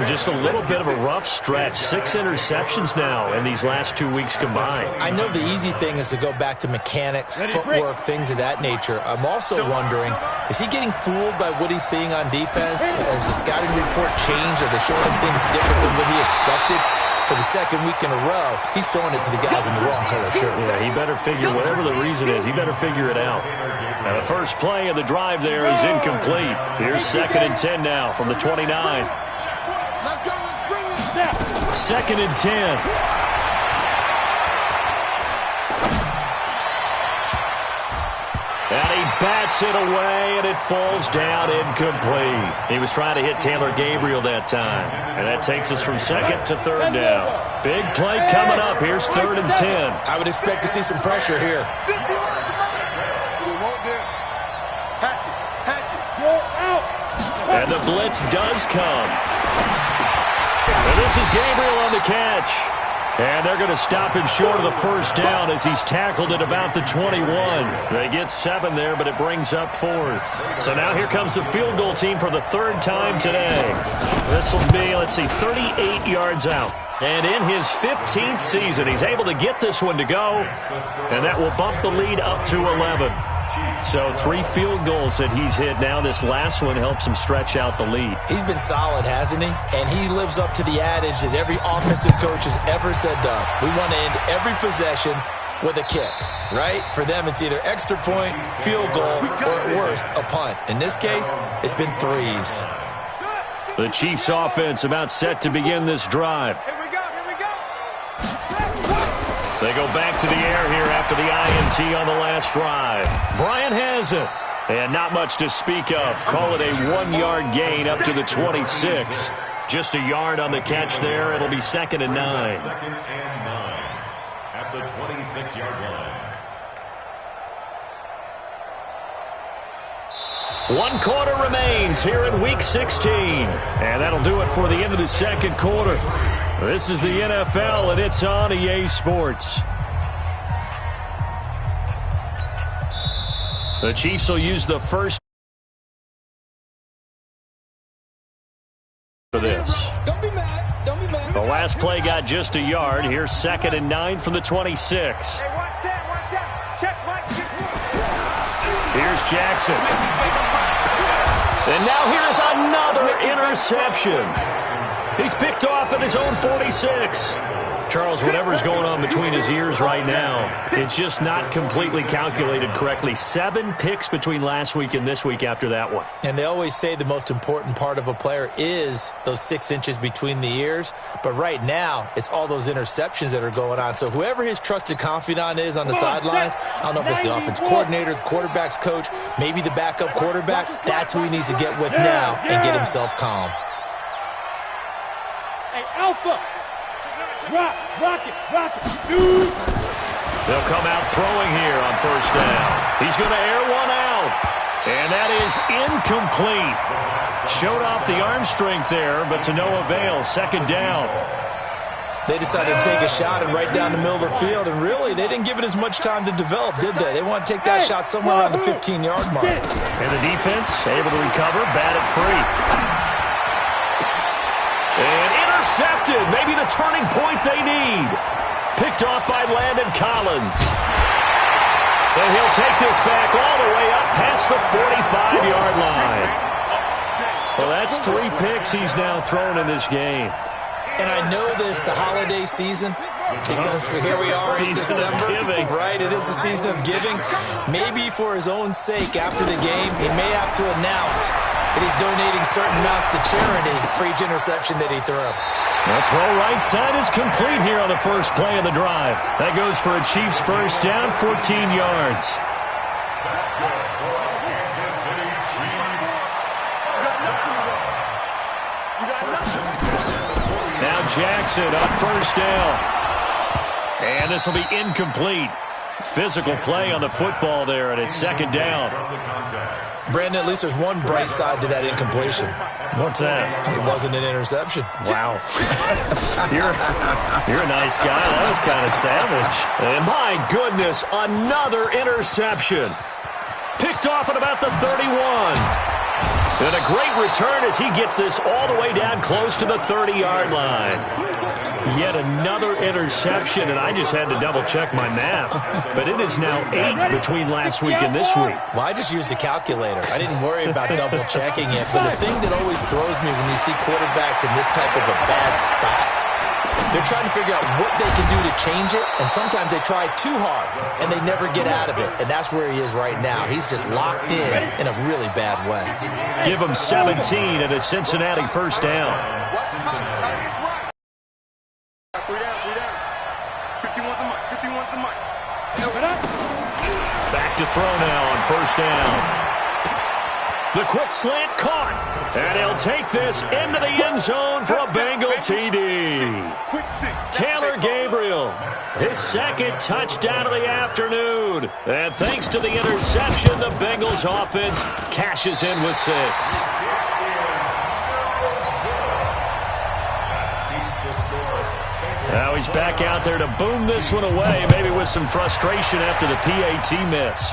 Just a little bit of a rough stretch. 6 interceptions now in these last 2 weeks combined. I know the easy thing is to go back to mechanics, footwork, things of that nature. I'm also wondering, is he getting fooled by what he's seeing on defense? Has the scouting report changed? Are they showing him things different than what he expected? For the 2nd week in a row, he's throwing it to the guys in the wrong color shirt. Yeah, he better figure, whatever the reason is, he better figure it out. Now the first play of the drive there is incomplete. Here's 2nd and 10 now from the 29. Let's go. Let's bring this. 2nd and 10. And he bats it away, and it falls down incomplete. He was trying to hit Taylor Gabriel that time. And that takes us from 2nd to 3rd down. Big play coming up. Here's 3rd and 10. I would expect to see some pressure here. We want this. Hatch it. Go out. And the blitz does come. And this is Gabriel on the catch. And they're going to stop him short of the first down as he's tackled at about the 21. They get 7 there, but it brings up 4th. So now here comes the field goal team for the 3rd time today. This will be, 38 yards out. And in his 15th season, he's able to get this one to go. And that will bump the lead up to 11. So 3 field goals that he's hit now. This last one helps him stretch out the lead. He's been solid, hasn't he? And he lives up to the adage that every offensive coach has ever said to us. We want to end every possession with a kick, right? For them, it's either extra point, field goal, or at worst, a punt. In this case, it's been 3s. The Chiefs offense about set to begin this drive. Here we go. They go back to the air here after the INT on the last drive. Bryant has it. And not much to speak of. Call it a 1-yard gain up to the 26. Just a yard on the catch there. It'll be 2nd and 9. 2nd and 9 at the 26-yard line. 1 quarter remains here in Week 16. And that'll do it for the end of the 2nd quarter. This is the NFL, and it's on EA Sports. The Chiefs will use the first for this. Don't be mad. The last play got just a yard. Here's 2nd and 9 from the 26. Hey, one set. Check, Mike. Here's Jackson. And now here's another interception. He's picked off at his own 46. Charles, whatever's going on between his ears right now, it's just not completely calculated correctly. 7 picks between last week and this week after that one. And they always say the most important part of a player is those 6 inches between the ears. But right now, it's all those interceptions that are going on. So whoever his trusted confidant is on the sidelines, I don't know if it's the offense coordinator, the quarterback's coach, maybe the backup quarterback, that's who he needs to get with now and get himself calm. Hey, Alpha. Rock it. Dude. They'll come out throwing here on 1st down. He's going to air one out. And that is incomplete. Showed off the arm strength there, but to no avail. 2nd down. They decided to take a shot and right down the middle of the field, and really, they didn't give it as much time to develop, did they? They want to take that shot somewhere around the 15-yard mark. And the defense able to recover, bat it free. And intercepted. Maybe the turning point they need. Picked off by Landon Collins. And he'll take this back all the way up past the 45-yard line. Well, that's 3 picks he's now thrown in this game. And I know this, the holiday season, because here we are in December, right? It is the season of giving. Maybe for his own sake after the game, he may have to announce that he's donating certain amounts to charity for each interception that he threw. That throw right side is complete here on the first play of the drive. That goes for a Chiefs 1st down, 14 yards. Now Jackson on 1st down. And this will be incomplete. Physical play on the football there, and it's 2nd down. Brandon, at least there's one bright side to that incompletion. What's that? It wasn't an interception. Wow. You're a nice guy. That was kind of savage. And my goodness, another interception. Picked off at about the 31. And a great return as he gets this all the way down close to the 30-yard line. Yet another interception, and I just had to double-check my math. But it is now 8 between last week and this week. Well, I just used a calculator. I didn't worry about double-checking it. But the thing that always throws me when you see quarterbacks in this type of a bad spot, they're trying to figure out what they can do to change it, and sometimes they try too hard, and they never get out of it. And that's where he is right now. He's just locked in a really bad way. Give him 17 at a Cincinnati 1st down. Back to throw now on 1st down. The quick slant caught. And he'll take this into the end zone for a Bengal TD. Taylor Gabriel, his 2nd touchdown of the afternoon. And thanks to the interception, the Bengals offense cashes in with 6. Now he's back out there to boom this one away, maybe with some frustration after the PAT miss.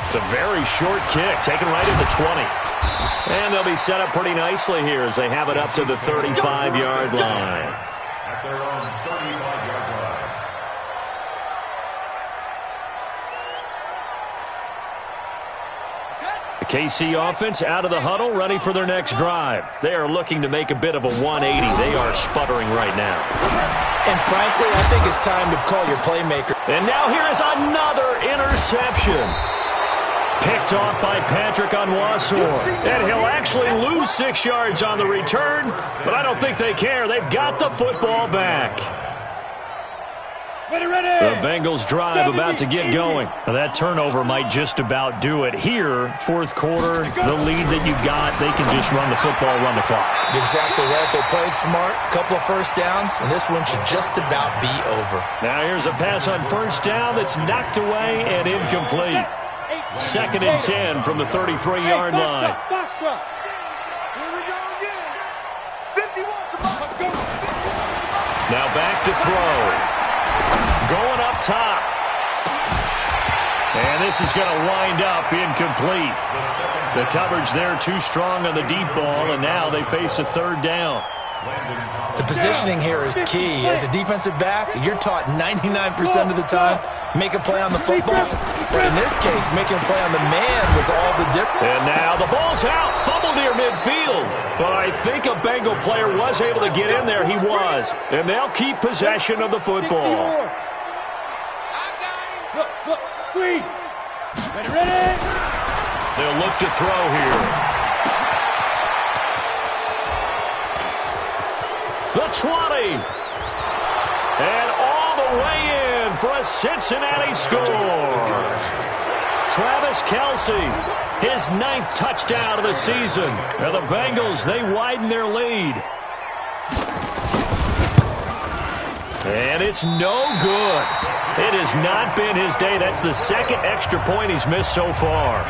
It's a very short kick, taken right at the 20. And they'll be set up pretty nicely here as they have it up to the 35-yard line. At their own 35-yard line. KC offense out of the huddle, ready for their next drive. They are looking to make a bit of a 180. They are sputtering right now. And frankly, I think it's time to call your playmaker. And now here is another interception. Picked off by Patrick Onwuasor. And he'll actually lose 6 yards on the return, but I don't think they care. They've got the football back. The Bengals drive about to get going. Now, that turnover might just about do it. Here, fourth quarter, the lead that you've got, they can just run the football, run the clock. Exactly right. They played smart, couple of first downs, and this one should just about be over. Now here's a pass on first down that's knocked away and incomplete. 2nd and 10 from the 33-yard line. Box truck. Here we go again. 51. Now back to throw. Going up top. And this is going to wind up incomplete. The coverage there too strong on the deep ball, and now they face a 3rd down. The positioning here is key. As a defensive back, you're taught 99% of the time, make a play on the football. But in this case, making a play on the man was all the difference. And now the ball's out, fumbled near midfield. But I think a Bengal player was able to get in there. He was. And they'll keep possession of the football. Look, squeeze. Ready? They'll look to throw here. The 20. And all the way in for a Cincinnati score. Travis Kelce, his 9th touchdown of the season. And the Bengals, they widen their lead. And it's no good. It has not been his day. That's the 2nd extra point he's missed so far.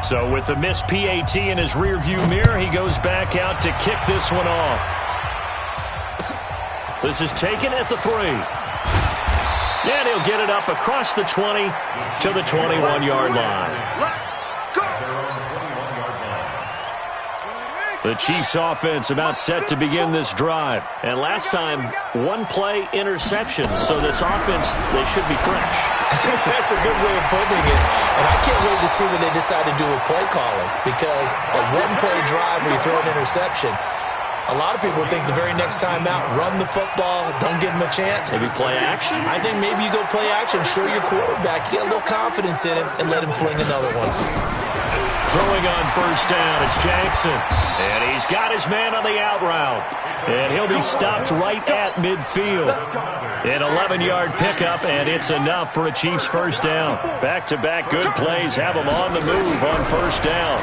So with the missed PAT in his rearview mirror, he goes back out to kick this one off. This is taken at the 3. And he'll get it up across the 20 to the 21-yard line. The Chiefs offense about set to begin this drive. And last time, 1-play interception. So this offense, they should be fresh. That's a good way of putting it. And I can't wait to see what they decide to do with play calling. Because a 1-play drive where you throw an interception, a lot of people think the very next time out, run the football, don't give him a chance. Maybe play action? I think maybe you go play action, show your quarterback, get a little confidence in him, and let him fling another one. Throwing on first down, it's Jackson. And he's got his man on the out route. And he'll be stopped right at midfield. An 11-yard pickup, and it's enough for a Chiefs first down. Back-to-back good plays have them on the move on first down.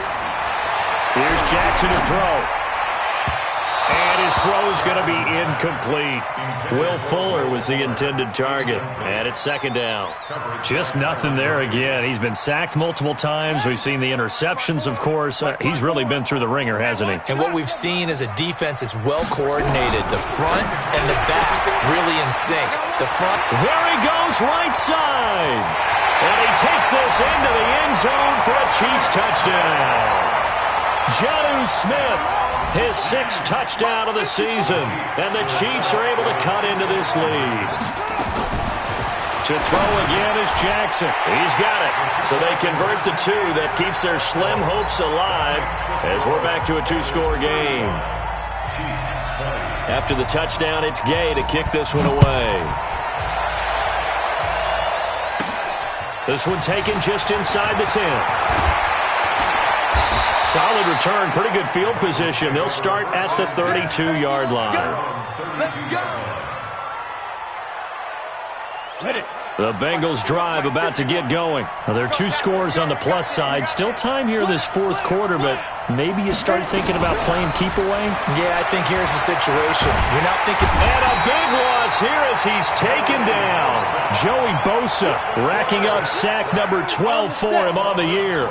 Here's Jackson to throw. And his throw is going to be incomplete. Will Fuller was the intended target. And it's 2nd down. Just nothing there again. He's been sacked multiple times. We've seen the interceptions, of course. He's really been through the ringer, hasn't he? And what we've seen is a defense that's well coordinated. The front and the back really in sync. The front. There he goes, right side. And he takes this into the end zone for a Chiefs touchdown. Jonnu Smith, his 6th touchdown of the season. And the Chiefs are able to cut into this lead. To throw again is Jackson. He's got it. So they convert the 2. That keeps their slim hopes alive as we're back to a 2-score game. After the touchdown, it's Gay to kick this one away. This one taken just inside the 10. Solid return, pretty good field position. They'll start at the 32-yard line. The Bengals drive about to get going. Well, there are 2 scores on the plus side. Still time here in this 4th quarter, but maybe you start thinking about playing keep away? Yeah, I think here's the situation. You're not thinking... And a big loss here as he's taken down. Joey Bosa racking up sack number 12 for him on the year.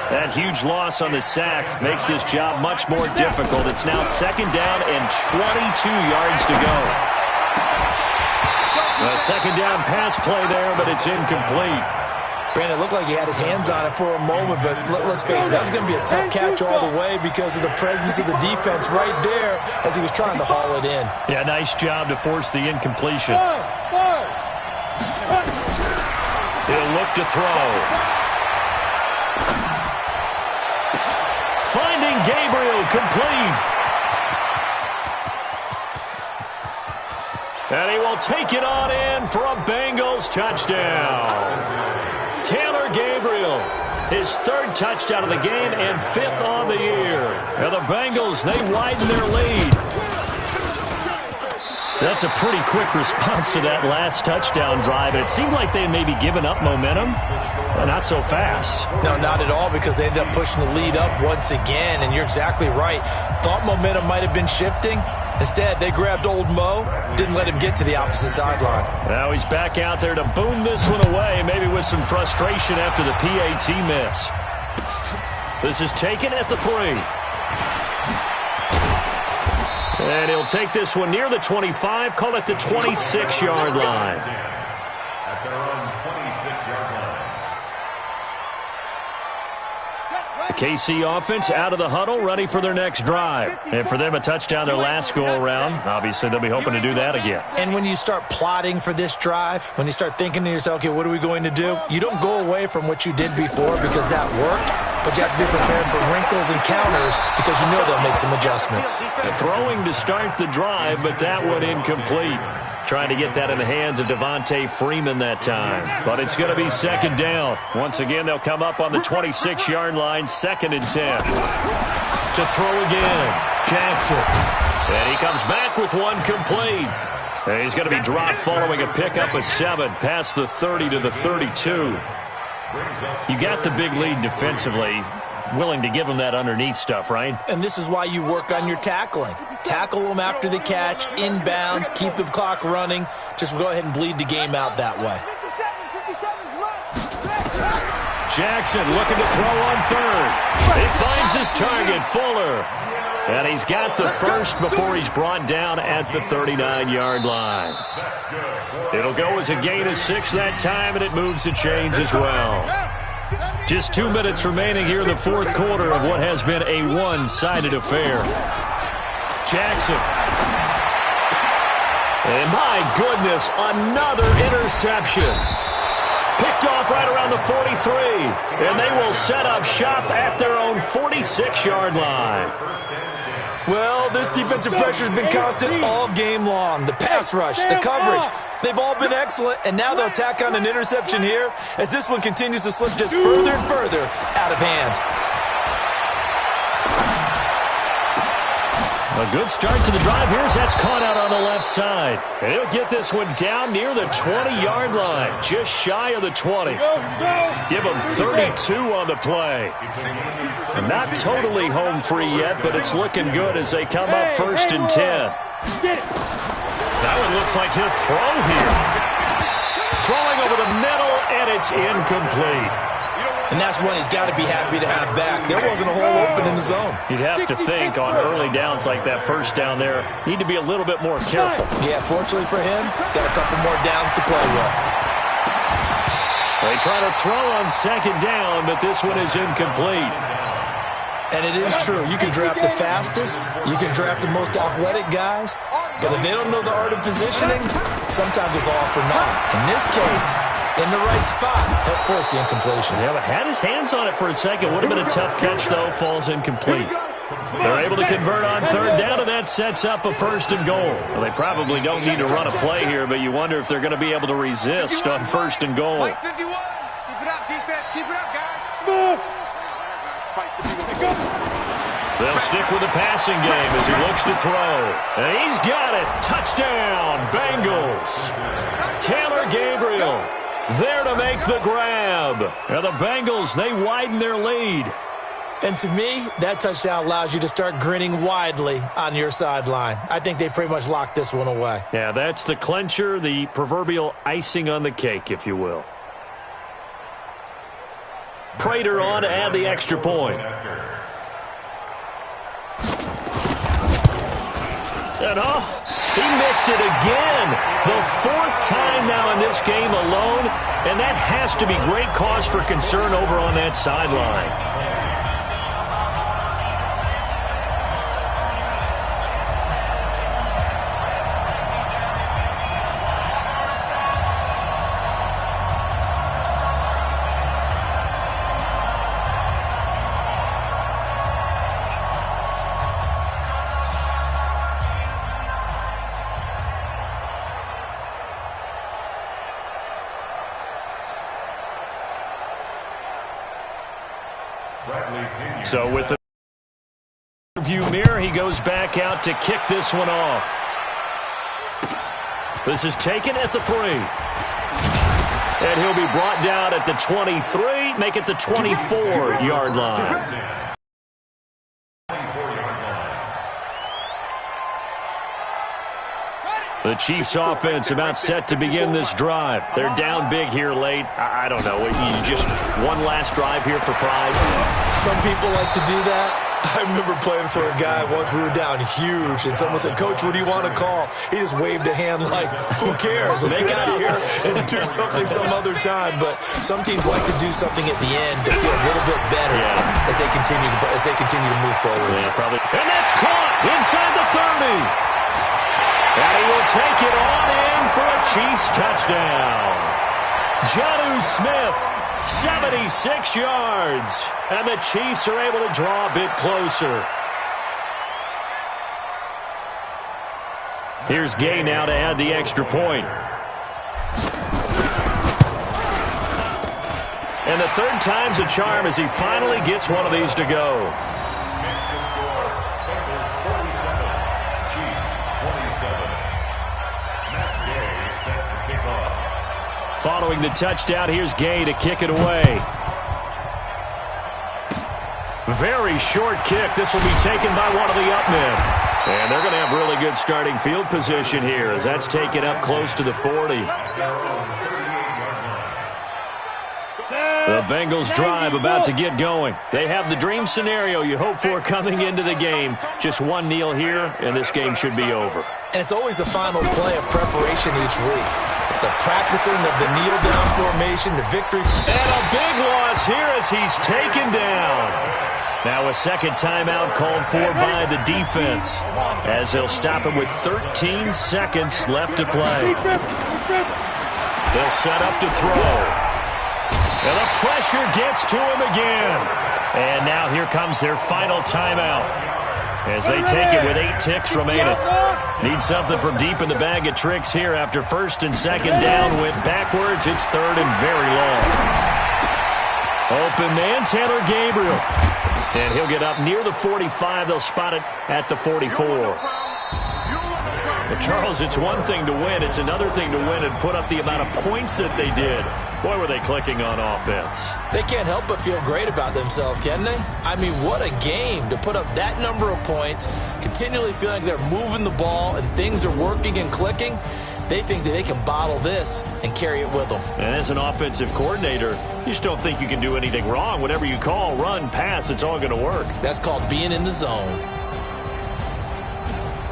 That huge loss on the sack makes this job much more difficult. It's now 2nd down and 22 yards to go. A 2nd down pass play there, but it's incomplete. Brandon, it looked like he had his hands on it for a moment, but let's face it, that was going to be a tough catch all the way because of the presence of the defense right there as he was trying to haul it in. Yeah, nice job to force the incompletion. He'll look to throw. Finding Gabriel complete. And he will take it on in for a Bengals touchdown. Taylor Gabriel, his third touchdown of the game and fifth on the year. And the Bengals, they widen their lead. That's a pretty quick response to that last touchdown drive. It seemed like they may be giving up momentum, but not so fast. No, not at all, because they ended up pushing the lead up once again, and you're exactly right. Thought momentum might have been shifting. Instead, they grabbed old Mo, didn't let him get to the opposite sideline. Now he's back out there to boom this one away, maybe with some frustration after the PAT miss. This is taken at the 3. And he'll take this one near the 25, call it the 26-yard line. At their own 26-yard line. The KC offense out of the huddle, ready for their next drive. And for them, a touchdown their last go-around. Obviously, they'll be hoping to do that again. And when you start plotting for this drive, when you start thinking to yourself, okay, what are we going to do? You don't go away from what you did before because that worked, but you have to be prepared for wrinkles and counters because you know they'll make some adjustments. The throwing to start the drive, but that one incomplete. Trying to get that in the hands of Devontae Freeman that time. But it's going to be second down. Once again, they'll come up on the 26-yard line, 2nd and 10. To throw again, Jackson. And he comes back with one complete. And he's going to be dropped following a pickup of 7 past the 30 to the 32. You got the big lead defensively. Willing to give them that underneath stuff, right? And this is why you work on your tackling. Tackle them after the catch, inbounds, keep the clock running. Just go ahead and bleed the game out that way. Jackson looking to throw on 3rd. He finds his target, Fuller. And he's got the first before he's brought down at the 39-yard line. It'll go as a gain of 6 that time, and it moves the chains as well. Just 2 minutes remaining here in the 4th quarter of what has been a one-sided affair. Jackson. And my goodness, another interception. Picked off right around the 43. And they will set up shop at their own 46-yard line. Well, this defensive pressure has been constant all game long. The pass rush, the coverage, they've all been excellent, and now they'll tack on an interception here as this one continues to slip just further and further out of hand. A good start to the drive. Here's that's caught out on the left side. And he'll get this one down near the 20-yard line, just shy of the 20. Give him 32 on the play. Not totally home free yet, but it's looking good as they come up 1st and 10. That one looks like he'll throw here. Throwing over the middle, and it's incomplete. And that's one he's got to be happy to have back. There wasn't a hole open in the zone. You'd have to think on early downs like that first down there, need to be a little bit more careful. Yeah, fortunately for him, got a couple more downs to play with. They try to throw on 2nd down, but this one is incomplete. And it is true. You can draft the fastest. You can draft the most athletic guys. But if they don't know the art of positioning, sometimes it's all for naught. In this case, in the right spot, help force the incompletion. Yeah, but had his hands on it for a second. Would have been a tough catch, though. Falls incomplete. They're able to convert on 3rd down, and that sets up a 1st and goal. Well, they probably don't need to run a play here, but you wonder if they're going to be able to resist on 1st and goal. Keep it up, defense. Keep it up, guys. They'll stick with the passing game as he looks to throw. And he's got it. Touchdown, Bengals. Taylor Gabriel there to make the grab. And the Bengals, they widen their lead. And to me, that touchdown allows you to start grinning widely on your sideline. I think they pretty much locked this one away. Yeah, that's the clincher, the proverbial icing on the cake, if you will. Prater on to add the extra point. And He missed it again. The fourth time now in this game alone, and that has to be great cause for concern over on that sideline. So with the view mirror, he goes back out to kick this one off. This is taken at the 3. And he'll be brought down at the 23, make it the 24-yard line. The Chiefs offense about set to begin this drive. They're down big here late. I don't know. You just one last drive here for pride. Some people like to do that. I remember playing for a guy once. We were down huge, and someone said, "Coach, what do you want to call?" He just waved a hand like, "Who cares? Let's get out of here and do something some other time." But some teams like to do something at the end to feel a little bit better as they continue to move forward. Yeah, probably. And that's caught inside the 30. And he will take it on in for a Chiefs touchdown. Jonnu Smith, 76 yards. And the Chiefs are able to draw a bit closer. Here's Gay now to add the extra point. And the third time's a charm as he finally gets one of these to go. Following the touchdown, here's Gay to kick it away. Very short kick. This will be taken by one of the up men. And they're going to have really good starting field position here as that's taken up close to the 40. The Bengals drive about to get going. They have the dream scenario you hope for coming into the game. Just one kneel here, and this game should be over. And it's always the final play of preparation each week. The practicing of the kneel-down formation, the victory. And a big loss here as he's taken down. Now a second timeout called for by the defense as they'll stop him with 13 seconds left to play. They'll set up to throw. And the pressure gets to him again. And now here comes their final timeout as they take it with 8 ticks remaining. Need something from deep in the bag of tricks here after first and second down went backwards. It's third and very long. Open man, Taylor Gabriel. And he'll get up near the 45. They'll spot it at the 44. But Charles, it's one thing to win. It's another thing to win and put up the amount of points that they did. Boy, were they clicking on offense. They can't help but feel great about themselves, can they? I mean, what a game to put up that number of points, continually feeling they're moving the ball and things are working and clicking. They think that they can bottle this and carry it with them. And as an offensive coordinator, you just don't think you can do anything wrong. Whatever you call, run, pass, it's all going to work. That's called being in the zone.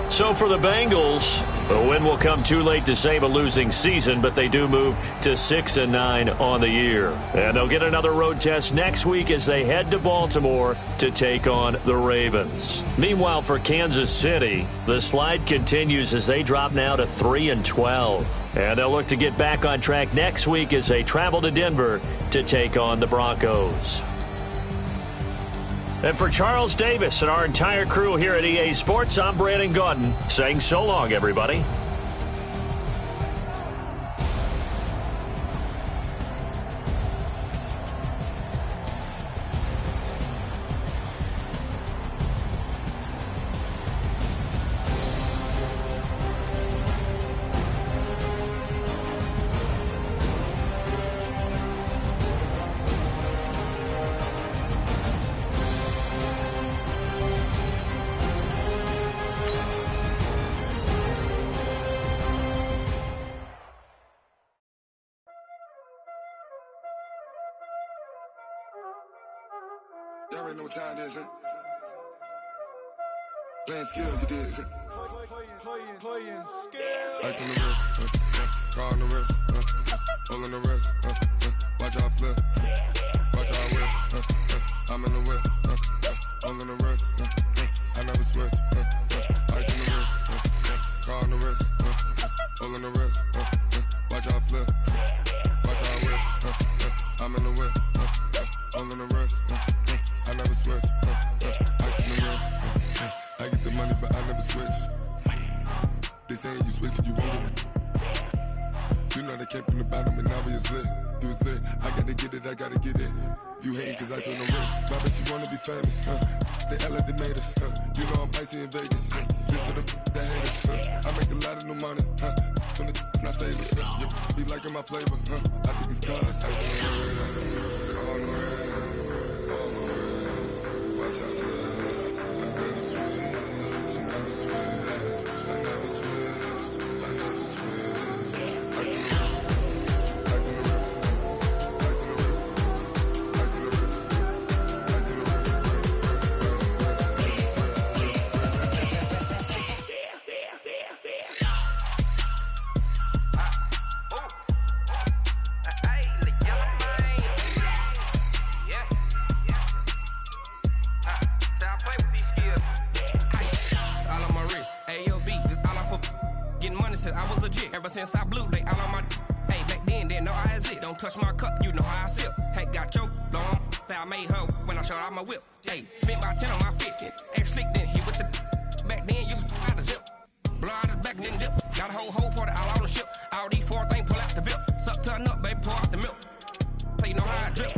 So for the Bengals, the win will come too late to save a losing season, but they do move to 6-9 on the year. And they'll get another road test next week as they head to Baltimore to take on the Ravens. Meanwhile, for Kansas City, the slide continues as they drop now to 3-12. And they'll look to get back on track next week as they travel to Denver to take on the Broncos. And for Charles Davis and our entire crew here at EA Sports, I'm Brandon Gaudin saying so long, everybody. Y'all already know what time it is, huh? Playing skills, you did. playing scared. Ice on the wrist, car on the wrist, all on the wrist, watch how I flip, watch how I whip, I'm in the whip, all on the wrist, I never switch, ice on the wrist, car on the wrist, all on the wrist, watch how I flip, watch how I whip, I'm in the whip, all on the wrist, I never switch, ice on the wrist, I get the money but I never switch. They saying you switch cause you won't get it. You know they came from the bottom and now we is lit. You was lit, I gotta get it, I gotta get it. You hating cause ice on the wrist. My bitch, you wanna be famous, They act like they made us, You know I'm icy in Vegas, This for the that hate us, I make a lot of new money, When it's not savers, You be liking my flavor, I think it's cause ice on the wrist, car on the wrist, all on the wrist, watch out flips, I never switch, I never switch, I never switch, I never switch, ice on the wrist, ice on the wrist, ice on the wrist, ice on the wrist, ice on the wrist, I was legit. Ever since I blew, they all on my hey, back then, didn't know I exist. Don't touch my cup, you know how I sip. Hey, got choked, long. Say I made her when I showed out my whip. Hey, spent about 10 on my 50. Ex slick, then hit with the back then, used to out the zip. Blow out his back, then dip. Got a whole party all on the ship. All these four things pull out the VIP. Suck to a nut, baby, pour out the milk. So you know how I drip.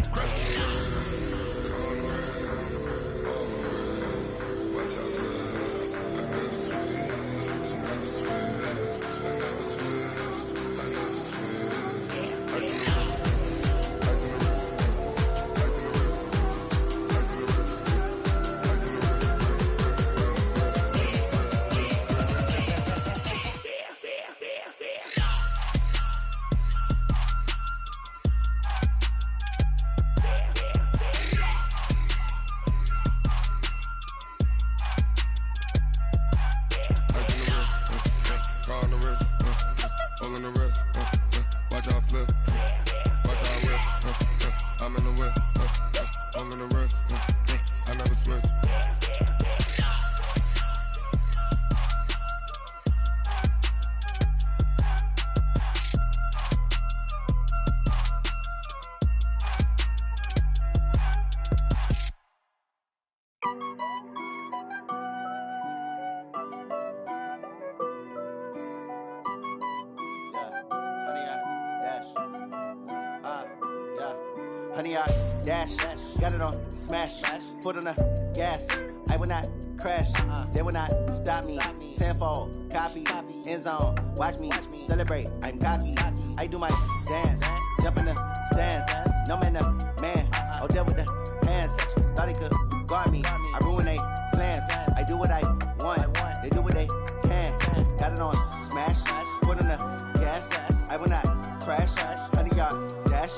Honey, I dash, got it on smash, foot on the gas. I will not crash, they will not stop me. Tenfold, copy, end zone, watch me celebrate. I'm cocky, I do my dance, jump in the stands. No man, the man, oh, deal with the hands. Thought he could guard me, I ruin they plans. I do what I want, they do what they can. Got it on smash, foot on the gas. I will not crash, honey, y'all dash,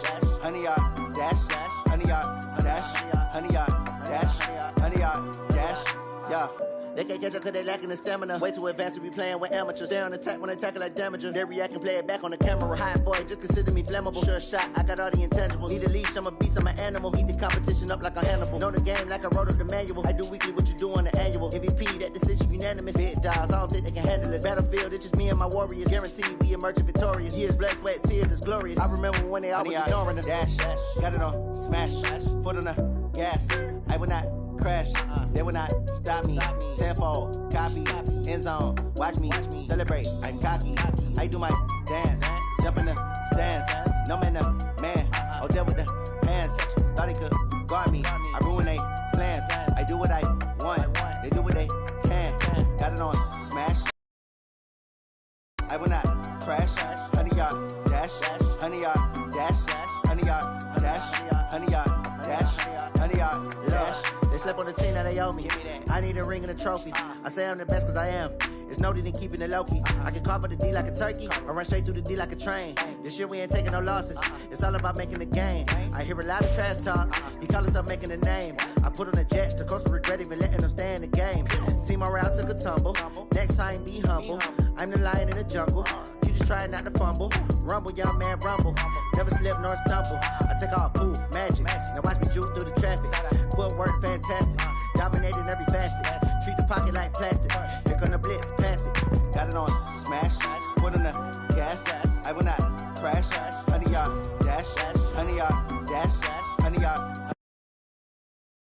honey, y'all dash, honey, y'all dash, honey, y'all dash, honey, y'all dash, yeah. They can't catch up cause they lacking the stamina. Way too advanced to be playing with amateurs. Stay on attack when they tackle like damager. They react and play it back on the camera. Hot boy, just consider me flammable. Sure shot, I got all the intangibles. Need a leash, I'm a beast, I'm an animal. Eat the competition up like a Hannibal. Know the game like I wrote up the manual. I do weekly what you do on the annual. MVP, that decision unanimous. Big dials, I don't think they can handle it. Battlefield, it's just me and my warriors. Guaranteed we emerging victorious. Years, blood, sweat, tears, it's glorious. I remember when they always ignoring us. Dash, got it on smash, foot on the gas. I will not crash, they will not stop me. Tenfold, copy, end zone, watch me celebrate. I'm cocky, I do my dance, jump in the stands. No man, the man, oh, deal with the hands. Thought he could guard me, I ruin they plans. I do what I want, they do what they can. Got it on smash, I will not crash. Honey, y'all dash, honey, y'all dash, honey, y'all dash, honey, y'all dash, honey, y'all dash. They slept on the team that they owe me. I need a ring and a trophy. I say I'm the best cause I am. It's no need in keeping it low-key. I can carve up the D like a turkey, or run straight through the D like a train. This year we ain't taking no losses. It's all about making the game. I hear a lot of trash talk. He call himself making a name. I put on the jets, the coast will regret even letting them stay in the game. Team around took a tumble. Next time be humble. I'm the lion in the jungle. You just trying not to fumble. Rumble, young man, rumble. Never slip nor stumble. I take off, poof, magic. Now watch me juke through the traffic. Footwork fantastic. Dominating every facet. Treat the pocket like plastic. Here come the blitz, pass it. Got it on.